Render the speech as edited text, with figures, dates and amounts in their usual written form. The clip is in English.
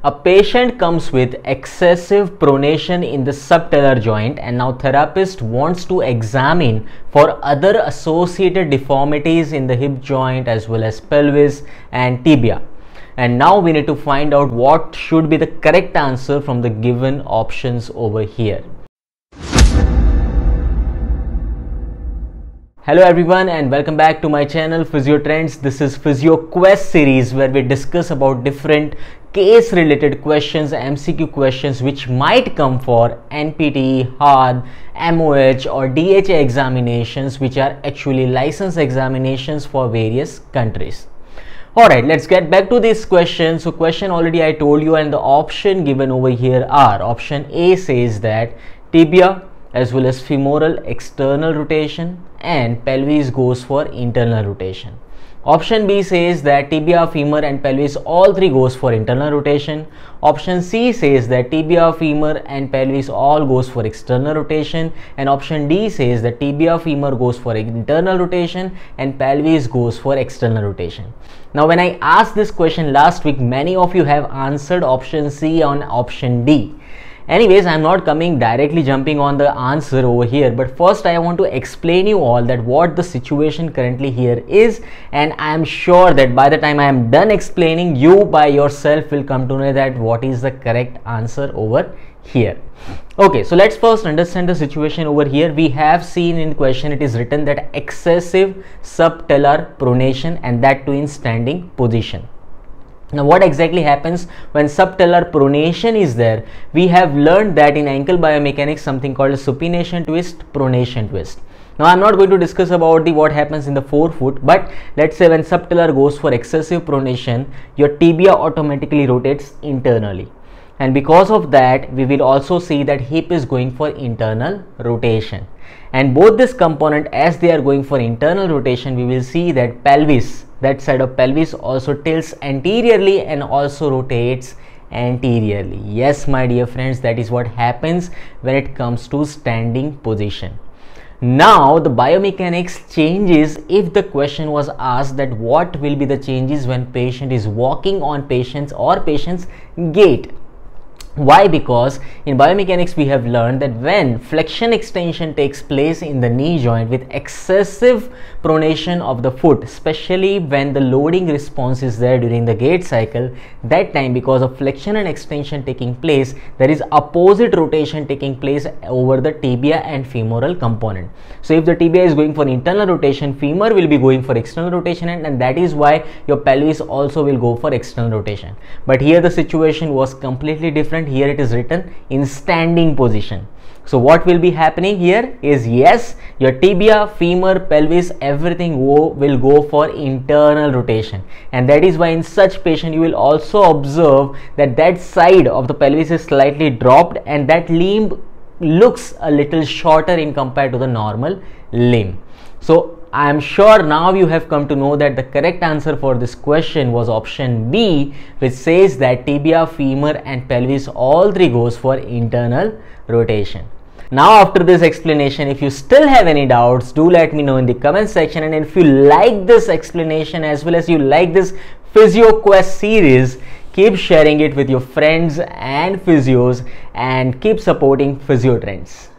A patient comes with excessive pronation in the subtalar joint, and now therapist wants to examine for other associated deformities in the hip joint as well as pelvis and tibia. And now we need to find out what should be the correct answer from the given options over here. Hello everyone and welcome back to my channel Physiotrendz. This is Physioquest series where we discuss about different case related questions, MCQ questions which might come for NPT, HAD, MOH or DHA examinations, which are actually license examinations for various countries. Alright, let's get back to this question. So question already I told you, and the option given over here are: option A says that tibia as well as femoral external rotation, and pelvis goes for internal rotation. Option B says that tibia, femur and pelvis all three goes for internal rotation. Option C says that tibia, femur and pelvis all goes for external rotation, and option D says that tibia, femur goes for internal rotation and pelvis goes for external rotation. Now when I asked this question last week, many of you have answered option C on option D. Anyways, I'm not directly jumping on the answer over here, but first I want to explain you all that what the situation currently here is, and I am sure that by the time I am done explaining, you by yourself will come to know that what is the correct answer over here. Okay, so let's first understand the situation over here. We have seen in question it is written that excessive subtalar pronation, and that too in standing position. Now what exactly happens when subtalar pronation is there? We have learned that in ankle biomechanics something called a supination twist, pronation twist. Now I'm not going to discuss about what happens in the forefoot, but let's say when subtalar goes for excessive pronation, your tibia automatically rotates internally, and because of that we will also see that hip is going for internal rotation. And both this component, as they are going for internal rotation, we will see that pelvis, that side of pelvis also tilts anteriorly and also rotates anteriorly. Yes, my dear friends, that is what happens when it comes to standing position. Now the biomechanics changes if the question was asked that what will be the changes when patient is walking on patient's gait. Why? Because in biomechanics we have learned that when flexion extension takes place in the knee joint with excessive pronation of the foot, especially when the loading response is there during the gait cycle, that time because of flexion and extension taking place, there is opposite rotation taking place over the tibia and femoral component. So if the tibia is going for internal rotation, femur will be going for external rotation, and that is why your pelvis also will go for external rotation. But here the situation was completely different. Here it is written in standing position. So what will be happening here is, yes, your tibia, femur, pelvis, everything will go for internal rotation, and that is why in such patient you will also observe that that side of the pelvis is slightly dropped and that limb looks a little shorter in compared to the normal limb. So I am sure now you have come to know that the correct answer for this question was option B, which says that tibia, femur and pelvis all three goes for internal rotation. Now after this explanation, if you still have any doubts, do let me know in the comment section, and if you like this explanation as well as you like this Physioquest series, keep sharing it with your friends and physios and keep supporting Physiotrendz.